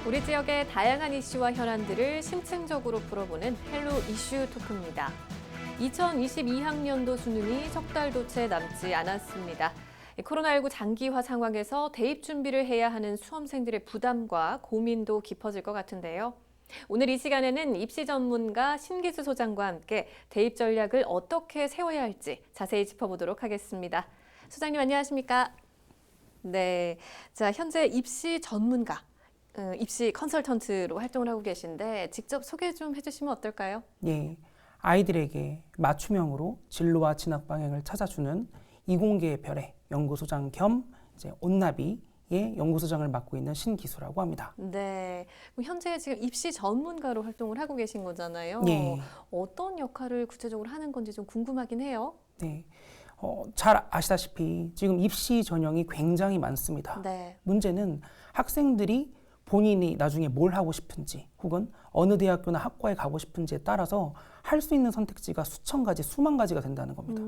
우리 지역의 다양한 이슈와 현안들을 심층적으로 풀어보는 헬로 이슈 토크입니다. 2022학년도 수능이 석 달도 채 남지 않았습니다. 코로나19 장기화 상황에서 대입 준비를 해야 하는 수험생들의 부담과 고민도 깊어질 것 같은데요. 오늘 이 시간에는 입시 전문가 신기수 소장과 함께 대입 전략을 어떻게 세워야 할지 자세히 짚어보도록 하겠습니다. 소장님 안녕하십니까? 네, 자 현재 입시 전문가, 입시 컨설턴트로 활동을 하고 계신데 직접 소개 좀 해주시면 어떨까요? 예, 아이들에게 맞춤형으로 진로와 진학 방향을 찾아주는 이공계의 별의 연구소장 겸 이제 온나비의 연구소장을 맡고 있는 신기수라고 합니다. 네, 그럼 현재 지금 입시 전문가로 활동을 하고 계신 거잖아요. 예. 어떤 역할을 구체적으로 하는 건지 좀 궁금하긴 해요. 네, 잘 아시다시피 지금 입시 전형이 굉장히 많습니다. 네. 문제는 학생들이 본인이 나중에 뭘 하고 싶은지 혹은 어느 대학교나 학과에 가고 싶은지에 따라서 할 수 있는 선택지가 수천 가지, 수만 가지가 된다는 겁니다.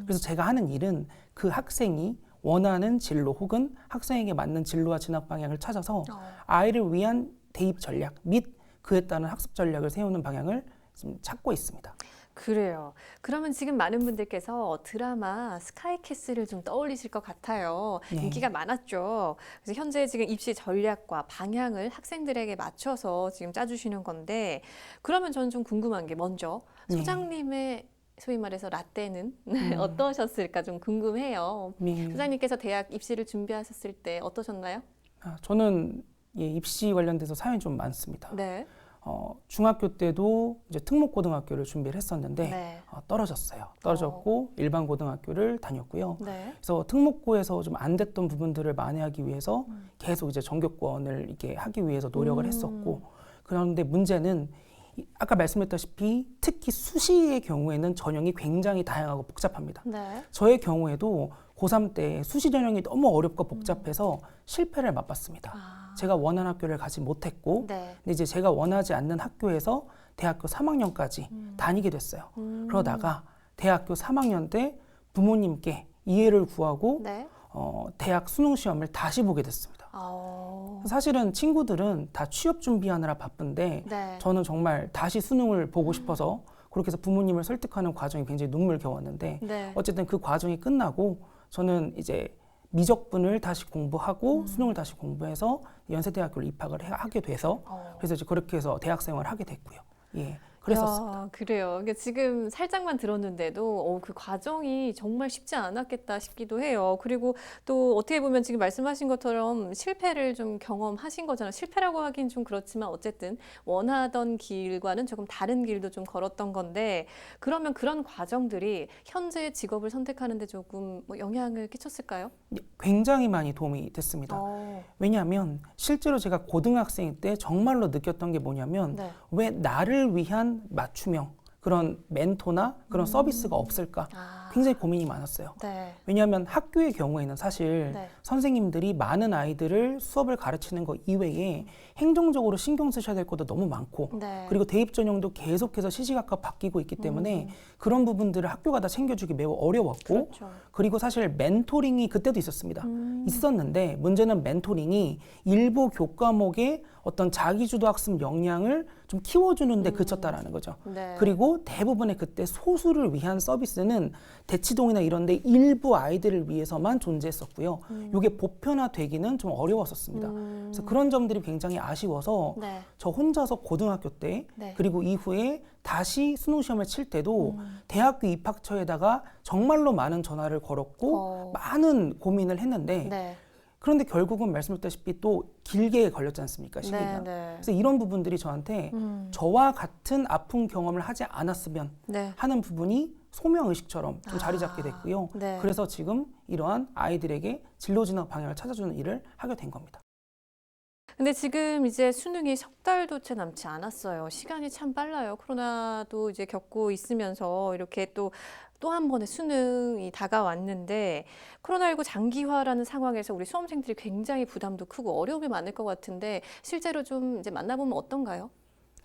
그래서 제가 하는 일은 그 학생이 원하는 진로 혹은 학생에게 맞는 진로와 진학 방향을 찾아서 아이를 위한 대입 전략 및 그에 따른 학습 전략을 세우는 방향을 지금 찾고 있습니다. 그래요. 그러면 지금 많은 분들께서 드라마 스카이캐슬을 좀 떠올리실 것 같아요. 네. 인기가 많았죠. 그래서 현재 지금 입시 전략과 방향을 학생들에게 맞춰서 지금 짜주시는 건데, 그러면 저는 좀 궁금한 게 먼저 소장님의 소위 말해서 라떼는 어떠셨을까 좀 궁금해요. 소장님께서 대학 입시를 준비하셨을 때 어떠셨나요? 저는 입시 관련돼서 사연이 좀 많습니다. 네. 중학교 때도 이제 특목고등학교를 준비를 했었는데 네. 떨어졌어요. 떨어졌고 일반 고등학교를 다녔고요. 네. 그래서 특목고에서 좀 안 됐던 부분들을 만회하기 위해서 계속 이제 전교권을 이렇게 하기 위해서 노력을 했었고, 그런데 문제는 아까 말씀드렸다시피 특히 수시의 경우에는 전형이 굉장히 다양하고 복잡합니다. 네. 저의 경우에도 고3 때 수시 전형이 너무 어렵고 복잡해서 실패를 맛봤습니다. 제가 원하는 학교를 가지 못했고, 네. 근데 이제 제가 원하지 않는 학교에서 대학교 3학년까지 다니게 됐어요. 그러다가 대학교 3학년 때 부모님께 이해를 구하고 네. 대학 수능 시험을 다시 보게 됐습니다. 사실은 친구들은 다 취업 준비하느라 바쁜데 네. 저는 정말 다시 수능을 보고 싶어서 그렇게 해서 부모님을 설득하는 과정이 굉장히 눈물겨웠는데 네. 어쨌든 그 과정이 끝나고 저는 이제 미적분을 다시 공부하고 수능을 다시 공부해서 연세대학교를 입학을 하게 돼서 그래서 이제 그렇게 해서 대학 생활을 하게 됐고요. 예, 그랬었습니다. 야, 그래요. 그러니까 지금 살짝만 들었는데도 그 과정이 정말 쉽지 않았겠다 싶기도 해요. 그리고 또 어떻게 보면 지금 말씀하신 것처럼 실패를 좀 경험하신 거잖아요. 실패라고 하긴 좀 그렇지만 어쨌든 원하던 길과는 조금 다른 길도 좀 걸었던 건데, 그러면 그런 과정들이 현재의 직업을 선택하는 데 조금 뭐 영향을 끼쳤을까요? 굉장히 많이 도움이 됐습니다. 왜냐하면 실제로 제가 고등학생 때 정말로 느꼈던 게 뭐냐면 네. 왜 나를 위한 맞춤형 그런 멘토나 그런 서비스가 없을까 굉장히 고민이 많았어요. 네. 왜냐하면 학교의 경우에는 사실 네. 선생님들이 많은 아이들을 수업을 가르치는 것 이외에 행정적으로 신경 쓰셔야 될 것도 너무 많고 네. 그리고 대입 전형도 계속해서 시시각각 바뀌고 있기 때문에 그런 부분들을 학교가 다 챙겨주기 매우 어려웠고 그렇죠. 그리고 사실 멘토링이 그때도 있었습니다. 있었는데 문제는 멘토링이 일부 교과목의 어떤 자기주도 학습 역량을 좀 키워주는 데 그쳤다라는 거죠. 네. 그리고 대부분의 그때 소수를 위한 서비스는 대치동이나 이런 데 일부 아이들을 위해서만 존재했었고요. 이게 보편화되기는 좀 어려웠었습니다. 그래서 그런 점들이 굉장히 아쉬워서 네. 저 혼자서 고등학교 때 네. 그리고 이후에 다시 수능 시험을 칠 때도 대학교 입학처에다가 정말로 많은 전화를 걸었고 많은 고민을 했는데 네. 그런데 결국은 말씀드렸다시피 또 길게 걸렸지 않습니까? 시기가. 네. 그래서 이런 부분들이 저한테 저와 같은 아픈 경험을 하지 않았으면 네. 하는 부분이 소명의식처럼 좀 자리 잡게 됐고요. 네. 그래서 지금 이러한 아이들에게 진로 진학 방향을 찾아주는 일을 하게 된 겁니다. 근데 지금 이제 수능이 석 달도 채 남지 않았어요. 시간이 참 빨라요. 코로나도 이제 겪고 있으면서 이렇게 또 한 번의 수능이 다가왔는데 코로나19 장기화라는 상황에서 우리 수험생들이 굉장히 부담도 크고 어려움이 많을 것 같은데 실제로 좀 이제 만나보면 어떤가요?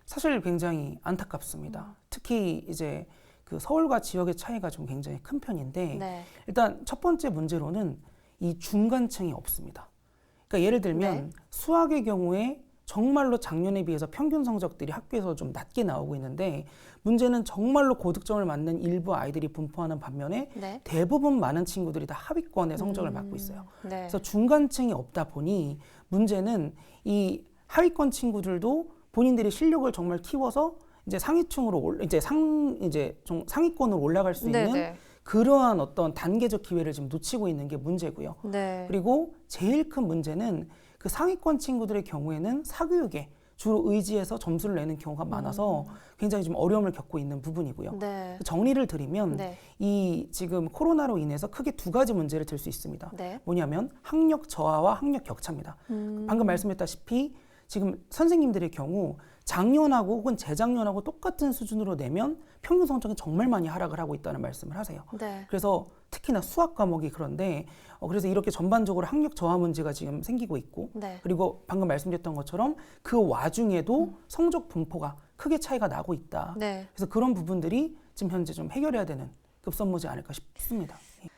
사실 굉장히 안타깝습니다. 특히 이제 그 서울과 지역의 차이가 좀 굉장히 큰 편인데 네. 일단 첫 번째 문제로는 이 중간층이 없습니다. 그러니까 예를 들면 네. 수학의 경우에 정말로 작년에 비해서 평균 성적들이 학교에서 좀 낮게 나오고 있는데 문제는 정말로 고득점을 맞는 일부 아이들이 분포하는 반면에 네. 대부분 많은 친구들이 다 하위권의 성적을 받고 있어요. 네. 그래서 중간층이 없다 보니 문제는 이 하위권 친구들도 본인들이 실력을 정말 키워서 이제 상위층으로 이제 좀 상위권으로 올라갈 수 있는 네. 그러한 어떤 단계적 기회를 지금 놓치고 있는 게 문제고요. 네. 그리고 제일 큰 문제는 그 상위권 친구들의 경우에는 사교육에 주로 의지해서 점수를 내는 경우가 많아서 굉장히 좀 어려움을 겪고 있는 부분이고요. 네. 정리를 드리면 네. 이 지금 코로나로 인해서 크게 두 가지 문제를 들 수 있습니다. 네. 뭐냐면 학력 저하와 학력 격차입니다. 방금 말씀했다시피 지금 선생님들의 경우 작년하고 혹은 재작년하고 똑같은 수준으로 내면 평균 성적이 정말 많이 하락을 하고 있다는 말씀을 하세요. 네. 그래서 특히나 수학 과목이 그런데 그래서 이렇게 전반적으로 학력 저하 문제가 지금 생기고 있고 네. 그리고 방금 말씀드렸던 것처럼 그 와중에도 성적 분포가 크게 차이가 나고 있다. 네. 그래서 그런 부분들이 지금 현재 좀 해결해야 되는 급선무지 않을까 싶습니다.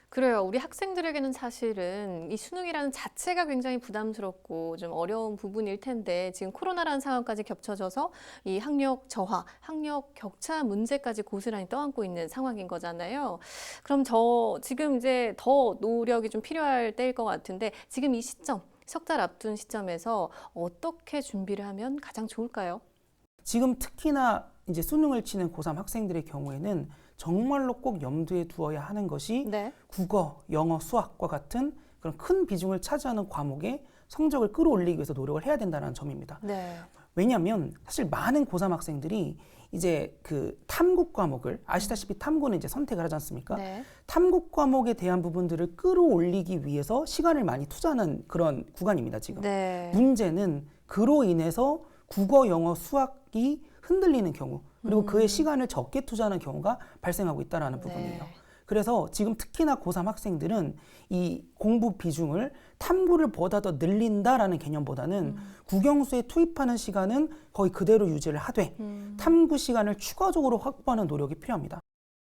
그래요. 우리 학생들에게는 사실은 이 수능이라는 자체가 굉장히 부담스럽고 좀 어려운 부분일 텐데 지금 코로나라는 상황까지 겹쳐져서 이 학력 저하, 학력 격차 문제까지 고스란히 떠안고 있는 상황인 거잖아요. 그럼 지금 이제 더 노력이 좀 필요할 때일 것 같은데 지금 이 시점, 석 달 앞둔 시점에서 어떻게 준비를 하면 가장 좋을까요? 지금 특히나 이제 수능을 치는 고3 학생들의 경우에는 정말로 꼭 염두에 두어야 하는 것이 네. 국어, 영어, 수학과 같은 그런 큰 비중을 차지하는 과목에 성적을 끌어올리기 위해서 노력을 해야 된다는 점입니다. 네. 왜냐하면 사실 많은 고3 학생들이 이제 그 탐구 과목을 아시다시피 탐구는 이제 선택을 하지 않습니까? 네. 탐구 과목에 대한 부분들을 끌어올리기 위해서 시간을 많이 투자하는 그런 구간입니다, 지금. 네. 문제는 그로 인해서 국어, 영어, 수학이 흔들리는 경우 그리고 그의 시간을 적게 투자하는 경우가 발생하고 있다는 부분이에요. 네. 그래서 지금 특히나 고3 학생들은 이 공부 비중을 탐구를 보다 더 늘린다라는 개념보다는 국영수에 투입하는 시간은 거의 그대로 유지를 하되 탐구 시간을 추가적으로 확보하는 노력이 필요합니다.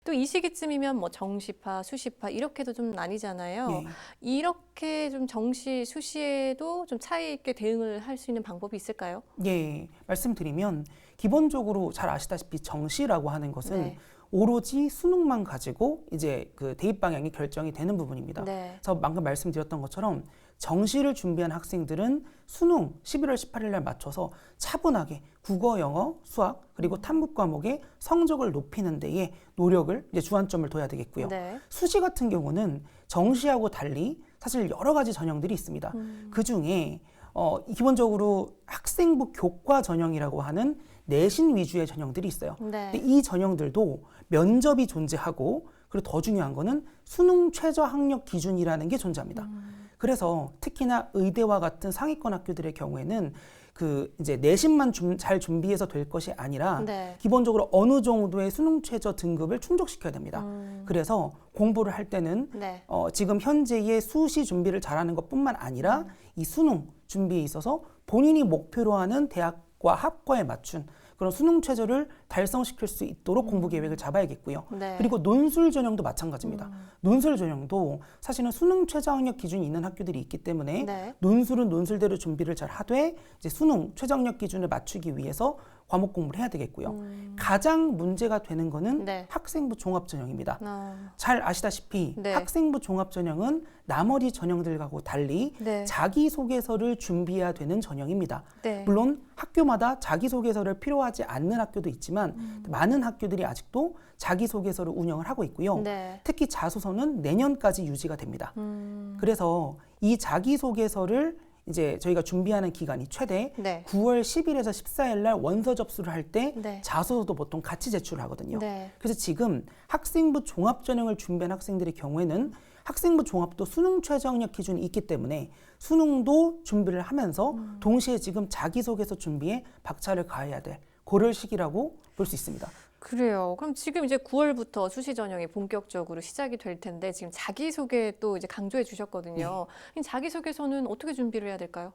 또 이 시기쯤이면 뭐 정시파, 수시파 이렇게도 좀 나뉘잖아요. 예. 이렇게 좀 정시, 수시에도 좀 차이 있게 대응을 할 수 있는 방법이 있을까요? 예, 말씀드리면 기본적으로 잘 아시다시피 정시라고 하는 것은 네. 오로지 수능만 가지고 이제 그 대입 방향이 결정이 되는 부분입니다. 네. 그래서 방금 말씀드렸던 것처럼 정시를 준비한 학생들은 수능 11월 18일 날 맞춰서 차분하게 국어, 영어, 수학 그리고 탐구 과목의 성적을 높이는 데에 노력을 이제 주안점을 둬야 되겠고요. 네. 수시 같은 경우는 정시하고 달리 사실 여러 가지 전형들이 있습니다. 그 중에 기본적으로 학생부 교과 전형이라고 하는 내신 위주의 전형들이 있어요. 네. 근데 이 전형들도 면접이 존재하고 그리고 더 중요한 거는 수능 최저 학력 기준이라는 게 존재합니다. 그래서 특히나 의대와 같은 상위권 학교들의 경우에는 그 이제 내신만 잘 준비해서 될 것이 아니라 네. 기본적으로 어느 정도의 수능 최저 등급을 충족시켜야 됩니다. 그래서 공부를 할 때는 네. 지금 현재의 수시 준비를 잘하는 것뿐만 아니라 이 수능 준비에 있어서 본인이 목표로 하는 대학과 학과에 맞춘 그런 수능 최저를 달성시킬 수 있도록 공부 계획을 잡아야겠고요. 네. 그리고 논술 전형도 마찬가지입니다. 논술 전형도 사실은 수능 최저 학력 기준이 있는 학교들이 있기 때문에 네. 논술은 논술대로 준비를 잘 하되 이제 수능 최저 학력 기준을 맞추기 위해서 과목 공부를 해야 되겠고요. 가장 문제가 되는 거는 네. 학생부 종합 전형입니다. 아, 잘 아시다시피 네. 학생부 종합 전형은 나머지 전형들하고 달리 네. 자기소개서를 준비해야 되는 전형입니다. 네. 물론 학교마다 자기소개서를 필요하지 않는 학교도 있지만 많은 학교들이 아직도 자기소개서를 운영을 하고 있고요. 네. 특히 자소서는 내년까지 유지가 됩니다. 그래서 이 자기소개서를 이제 저희가 준비하는 기간이 최대 네. 9월 10일에서 14일 날 원서 접수를 할 때 네. 자소서도 보통 같이 제출을 하거든요. 네. 그래서 지금 학생부 종합 전형을 준비한 학생들의 경우에는 학생부 종합도 수능 최저 학력 기준이 있기 때문에 수능도 준비를 하면서 동시에 지금 자기소개서 준비에 박차를 가해야 될 그럴 시기라고 볼 수 있습니다. 그래요. 그럼 지금 이제 9월부터 수시 전형이 본격적으로 시작이 될 텐데 지금 자기소개 또 이제 강조해 주셨거든요. 이 자기소개서는 어떻게 준비를 해야 될까요?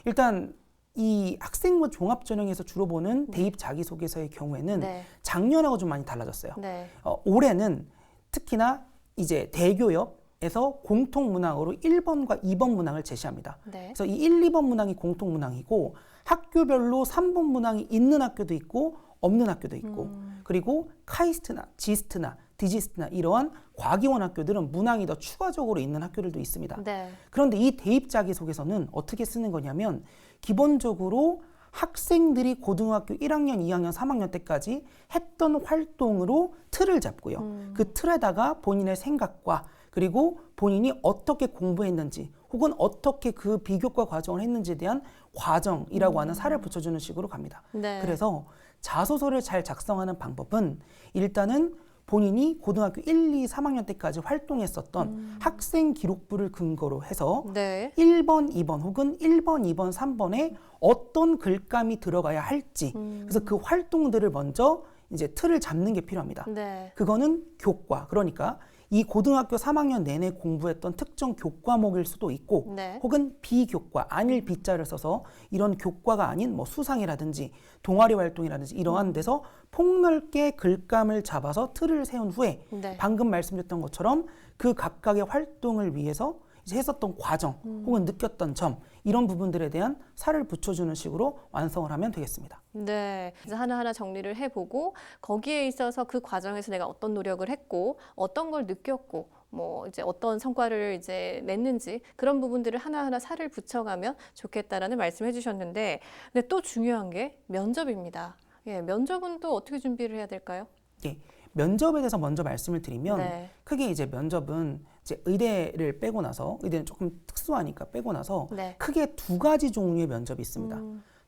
일단 이 학생부 종합 전형에서 주로 보는 대입 자기소개서의 경우에는 네. 작년하고 좀 많이 달라졌어요. 네. 올해는 특히나 이제 대교협 에서 공통 문항으로 1번과 2번 문항을 제시합니다. 네. 그래서 이 1, 2번 문항이 공통 문항이고 학교별로 3번 문항이 있는 학교도 있고 없는 학교도 있고 그리고 카이스트나 지스트나 디지스트나 이러한 과기원 학교들은 문항이 더 추가적으로 있는 학교들도 있습니다. 네. 그런데 이 대입 자기소개서는 어떻게 쓰는 거냐면 기본적으로 학생들이 고등학교 1학년, 2학년, 3학년 때까지 했던 활동으로 틀을 잡고요. 그 틀에다가 본인의 생각과 그리고 본인이 어떻게 공부했는지 혹은 어떻게 그 비교과 과정을 했는지에 대한 과정이라고 하는 살을 붙여주는 식으로 갑니다. 네. 그래서 자소서를 잘 작성하는 방법은 일단은 본인이 고등학교 1, 2, 3학년 때까지 활동했었던 학생 기록부를 근거로 해서 네. 1번, 2번 혹은 1번, 2번, 3번에 어떤 글감이 들어가야 할지 그래서 그 활동들을 먼저 이제 틀을 잡는 게 필요합니다. 네. 그거는 교과, 그러니까 이 고등학교 3학년 내내 공부했던 특정 교과목일 수도 있고 네. 혹은 비교과, 아닐 비자를 써서 이런 교과가 아닌 뭐 수상이라든지 동아리 활동이라든지 이러한 데서 폭넓게 글감을 잡아서 틀을 세운 후에 네. 방금 말씀드렸던 것처럼 그 각각의 활동을 위해서 이제 했었던 과정 혹은 느꼈던 점 이런 부분들에 대한 살을 붙여주는 식으로 완성을 하면 되겠습니다. 네. 그래서 하나하나 정리를 해보고 거기에 있어서 그 과정에서 내가 어떤 노력을 했고 어떤 걸 느꼈고 뭐 이제 어떤 성과를 이제 냈는지 그런 부분들을 하나하나 살을 붙여가면 좋겠다라는 말씀을 해주셨는데 근데 또 중요한 게 면접입니다. 예, 면접은 또 어떻게 준비를 해야 될까요? 예, 면접에 대해서 먼저 말씀을 드리면 네. 크게 이제 면접은 이제 의대를 빼고 나서 의대는 조금 특수하니까 빼고 나서 네. 크게 두 가지 종류의 면접이 있습니다.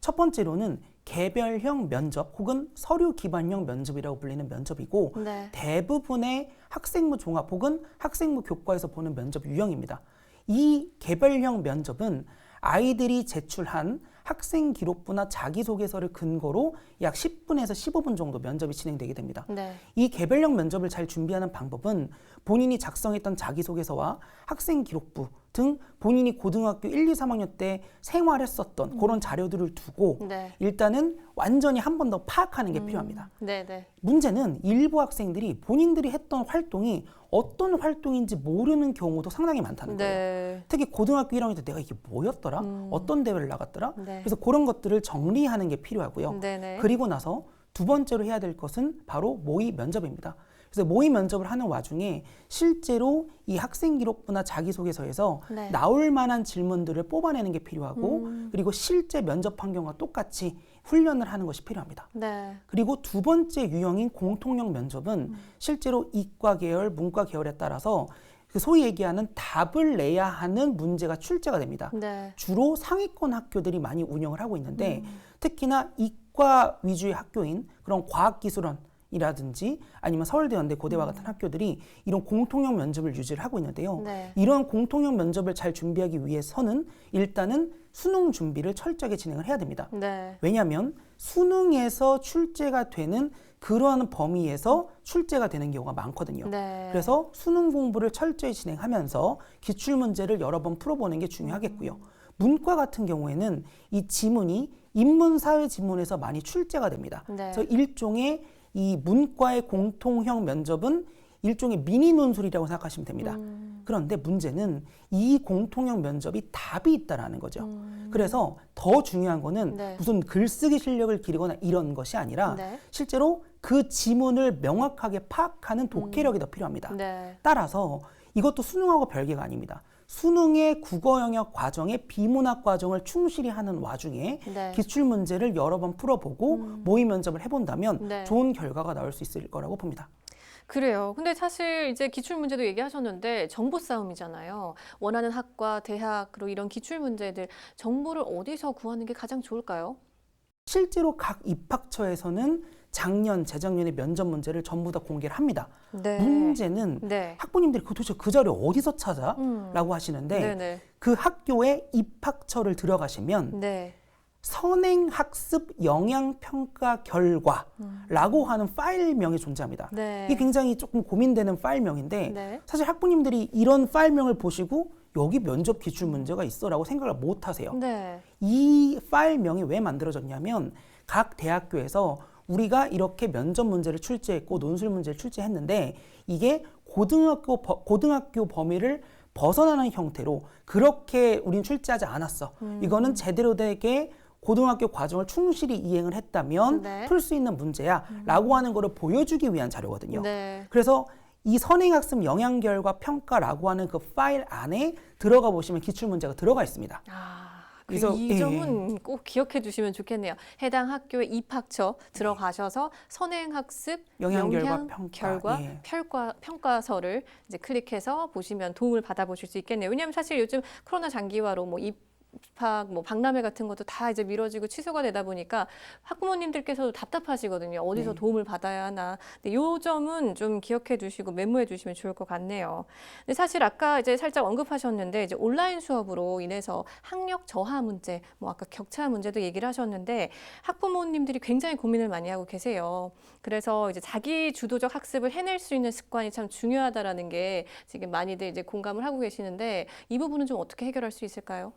첫 번째로는 개별형 면접 혹은 서류 기반형 면접이라고 불리는 면접이고 네. 대부분의 학생부 종합 혹은 학생부 교과에서 보는 면접 유형입니다. 이 개별형 면접은 아이들이 제출한 학생 기록부나 자기소개서를 근거로 약 10분에서 15분 정도 면접이 진행되게 됩니다. 네. 이 개별형 면접을 잘 준비하는 방법은 본인이 작성했던 자기소개서와 학생 기록부 등 본인이 고등학교 1, 2, 3학년 때 생활했었던 그런 자료들을 두고 네. 일단은 완전히 한 번 더 파악하는 게 필요합니다. 네. 네. 문제는 일부 학생들이 본인들이 했던 활동이 어떤 활동인지 모르는 경우도 상당히 많다는 거예요. 네. 특히 고등학교 1학년 때 내가 이게 뭐였더라? 어떤 대회를 나갔더라? 네. 그래서 그런 것들을 정리하는 게 필요하고요. 네네. 그리고 나서 두 번째로 해야 될 것은 바로 모의 면접입니다. 그래서 모의 면접을 하는 와중에 실제로 이 학생 기록부나 자기소개서에서 네. 나올 만한 질문들을 뽑아내는 게 필요하고 그리고 실제 면접 환경과 똑같이 훈련을 하는 것이 필요합니다. 네. 그리고 두 번째 유형인 공통형 면접은 실제로 이과 계열, 문과 계열에 따라서 그 소위 얘기하는 답을 내야 하는 문제가 출제가 됩니다. 네. 주로 상위권 학교들이 많이 운영을 하고 있는데 특히나 이과 위주의 학교인 그런 과학기술원이라든지 아니면 서울대, 연대, 고대와 같은 학교들이 이런 공통형 면접을 유지를 하고 있는데요. 네. 이러한 공통형 면접을 잘 준비하기 위해서는 일단은 수능 준비를 철저하게 진행을 해야 됩니다. 네. 왜냐하면 수능에서 출제가 되는 그러한 범위에서 출제가 되는 경우가 많거든요. 네. 그래서 수능 공부를 철저히 진행하면서 기출문제를 여러 번 풀어보는 게 중요하겠고요. 문과 같은 경우에는 이 지문이 인문사회 지문에서 많이 출제가 됩니다. 네. 그래서 일종의 이 문과의 공통형 면접은 일종의 미니 논술이라고 생각하시면 됩니다. 그런데 문제는 이 공통형 면접이 답이 있다라는 거죠. 그래서 더 중요한 거는 네. 무슨 글쓰기 실력을 기르거나 이런 것이 아니라 네. 실제로 그 지문을 명확하게 파악하는 독해력이 더 필요합니다. 네. 따라서 이것도 수능하고 별개가 아닙니다. 수능의 국어 영역 과정의 비문학 과정을 충실히 하는 와중에 네. 기출 문제를 여러 번 풀어보고 모의 면접을 해본다면 네. 좋은 결과가 나올 수 있을 거라고 봅니다. 그래요. 근데 사실 이제 기출 문제도 얘기하셨는데 정보 싸움이잖아요. 원하는 학과, 대학, 그리고 이런 기출 문제들 정보를 어디서 구하는 게 가장 좋을까요? 실제로 각 입학처에서는 작년, 재작년의 면접 문제를 전부 다 공개를 합니다. 네. 문제는 네. 학부님들이 도대체 그 자료 어디서 찾아? 라고 하시는데 네네. 그 학교의 입학처를 들어가시면 네. 선행학습 영향평가 결과라고 하는 파일명이 존재합니다. 네. 이게 굉장히 조금 고민되는 파일명인데 네. 사실 학부님들이 이런 파일명을 보시고 여기 면접 기출 문제가 있어라고 생각을 못 하세요. 네. 이 파일명이 왜 만들어졌냐면 각 대학교에서 우리가 이렇게 면접 문제를 출제했고 논술 문제를 출제했는데 이게 고등학교 범위를 벗어나는 형태로 그렇게 우린 출제하지 않았어. 이거는 제대로 되게 고등학교 과정을 충실히 이행을 했다면 네. 풀 수 있는 문제야 라고 하는 거를 보여주기 위한 자료거든요. 네. 그래서 이 선행학습 영향결과 평가라고 하는 그 파일 안에 들어가 보시면 기출문제가 들어가 있습니다. 그래서 이 예. 점은 꼭 기억해 주시면 좋겠네요. 해당 학교의 입학처 들어가셔서 선행학습 영향결과 결과 예. 평가서를 이제 클릭해서 보시면 도움을 받아보실 수 있겠네요. 왜냐하면 사실 요즘 코로나 장기화로 뭐 입학, 뭐 박람회 같은 것도 다 이제 미뤄지고 취소가 되다 보니까 학부모님들께서도 답답하시거든요. 어디서 네. 도움을 받아야 하나. 근데 요 점은 좀 기억해 두시고 메모해 두시면 좋을 것 같네요. 근데 사실 아까 이제 살짝 언급하셨는데 이제 온라인 수업으로 인해서 학력 저하 문제, 뭐 아까 격차 문제도 얘기를 하셨는데 학부모님들이 굉장히 고민을 많이 하고 계세요. 그래서 이제 자기 주도적 학습을 해낼 수 있는 습관이 참 중요하다라는 게 지금 많이들 이제 공감을 하고 계시는데 이 부분은 좀 어떻게 해결할 수 있을까요?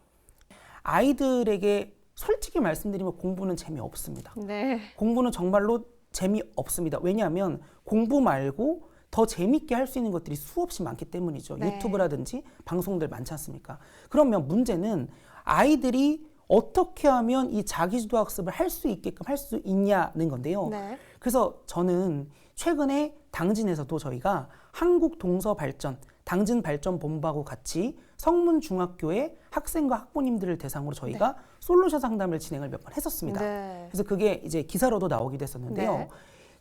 아이들에게 솔직히 말씀드리면 공부는 재미없습니다. 네. 공부는 정말로 재미없습니다. 왜냐하면 공부 말고 더 재밌게 할 수 있는 것들이 수없이 많기 때문이죠. 네. 유튜브라든지 방송들 많지 않습니까? 그러면 문제는 아이들이 어떻게 하면 이 자기주도 학습을 할 수 있게끔 할 수 있냐는 건데요. 네. 그래서 저는 최근에 당진에서도 저희가 한국동서발전, 당진발전본부하고 같이 성문중학교의 학생과 학부모님들을 대상으로 저희가 솔루션 상담을 진행을 몇 번 했었습니다. 네. 그래서 그게 이제 기사로도 나오기도 했었는데요. 네.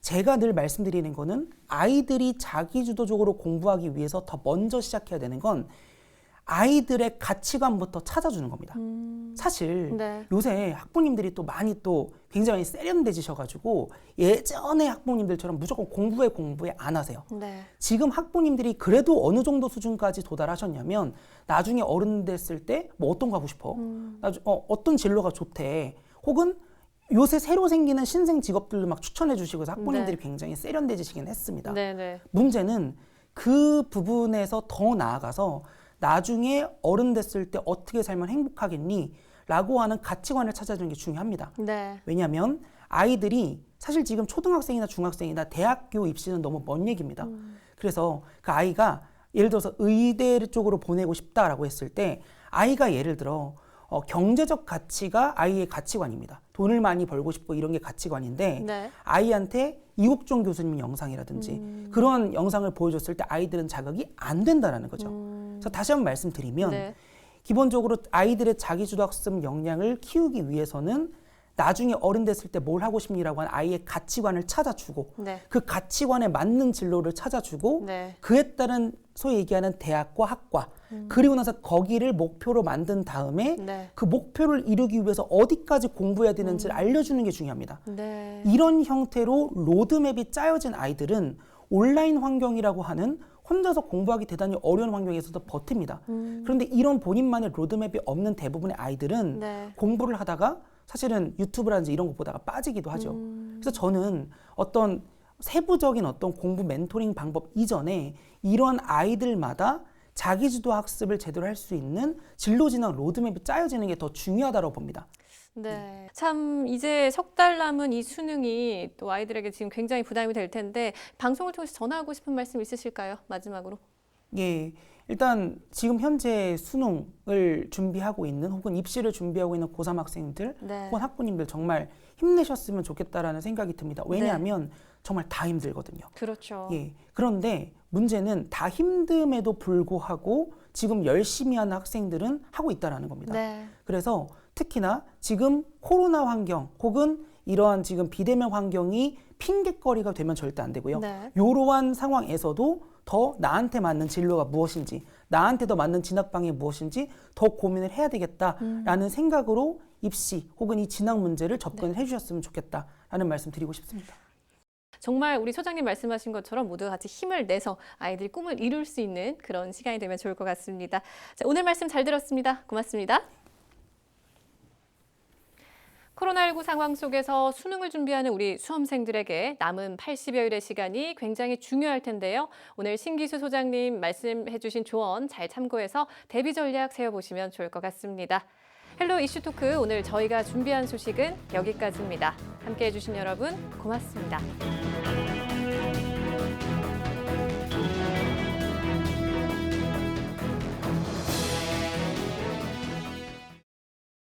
제가 늘 말씀드리는 거는 아이들이 자기주도적으로 공부하기 위해서 더 먼저 시작해야 되는 건 아이들의 가치관부터 찾아주는 겁니다. 사실 네. 요새 학부모님들이 또 많이 또 굉장히 세련되지셔가지고 예전의 학부모님들처럼 무조건 공부에 안 하세요. 네. 지금 학부모님들이 그래도 어느 정도 수준까지 도달하셨냐면 나중에 어른 됐을 때 뭐 어떤 거 하고 싶어? 어떤 진로가 좋대? 혹은 요새 새로 생기는 신생 직업들도 막 추천해 주시고 해서 학부모님들이 굉장히 세련되지시긴 했습니다. 네. 네. 문제는 그 부분에서 더 나아가서 나중에 어른 됐을 때 어떻게 살면 행복하겠니? 라고 하는 가치관을 찾아주는 게 중요합니다. 네. 왜냐하면 아이들이 사실 지금 초등학생이나 중학생이나 대학교 입시는 너무 먼 얘기입니다. 그래서 그 아이가 예를 들어서 의대 쪽으로 보내고 싶다라고 했을 때 아이가 예를 들어 경제적 가치가 아이의 가치관입니다. 돈을 많이 벌고 싶고 이런 게 가치관인데 네. 아이한테 이국종 교수님 영상이라든지 그런 영상을 보여줬을 때 아이들은 자극이 안 된다라는 거죠. 그래서 다시 한번 말씀드리면 네. 기본적으로 아이들의 자기주도학습 역량을 키우기 위해서는 나중에 어른 됐을 때 뭘 하고 싶니라고 하는 아이의 가치관을 찾아주고 네. 그 가치관에 맞는 진로를 찾아주고 네. 그에 따른 소위 얘기하는 대학과 학과 그리고 나서 거기를 목표로 만든 다음에 네. 그 목표를 이루기 위해서 어디까지 공부해야 되는지를 알려주는 게 중요합니다. 네. 이런 형태로 로드맵이 짜여진 아이들은 온라인 환경이라고 하는 혼자서 공부하기 대단히 어려운 환경에서도 버팁니다. 그런데 이런 본인만의 로드맵이 없는 대부분의 아이들은 네. 공부를 하다가 사실은 유튜브라든지 이런 거 보다가 빠지기도 하죠. 그래서 저는 어떤 세부적인 어떤 공부 멘토링 방법 이전에 이런 아이들마다 자기주도 학습을 제대로 할 수 있는 진로진학 로드맵이 짜여지는 게 더 중요하다고 봅니다. 네. 참 이제 석 달 남은 이 수능이 또 아이들에게 지금 굉장히 부담이 될 텐데 방송을 통해서 전하고 싶은 말씀 있으실까요? 마지막으로. 예. 일단 지금 현재 수능을 준비하고 있는 혹은 입시를 준비하고 있는 고3 학생들 네. 혹은 학부님들 정말 힘내셨으면 좋겠다라는 생각이 듭니다. 왜냐하면 정말 다 힘들거든요. 그렇죠. 예. 그런데 문제는 다 힘듦에도 불구하고 지금 열심히 하는 학생들은 하고 있다라는 겁니다. 네. 그래서 특히나 지금 코로나 환경 혹은 이러한 지금 비대면 환경이 핑계거리가 되면 절대 안 되고요. 네. 이러한 상황에서도 더 나한테 맞는 진로가 무엇인지, 나한테 더 맞는 진학방이 무엇인지 더 고민을 해야 되겠다라는 생각으로 입시 혹은 이 진학 문제를 접근을 해주셨으면 좋겠다라는 말씀 드리고 싶습니다. 정말 우리 소장님 말씀하신 것처럼 모두 같이 힘을 내서 아이들이 꿈을 이룰 수 있는 그런 시간이 되면 좋을 것 같습니다. 자, 오늘 말씀 잘 들었습니다. 고맙습니다. 코로나19 상황 속에서 수능을 준비하는 우리 수험생들에게 남은 80여일의 시간이 굉장히 중요할 텐데요. 오늘 신기수 소장님 말씀해 주신 조언 잘 참고해서 대비 전략 세워보시면 좋을 것 같습니다. 헬로 이슈토크 오늘 저희가 준비한 소식은 여기까지입니다. 함께해 주신 여러분 고맙습니다.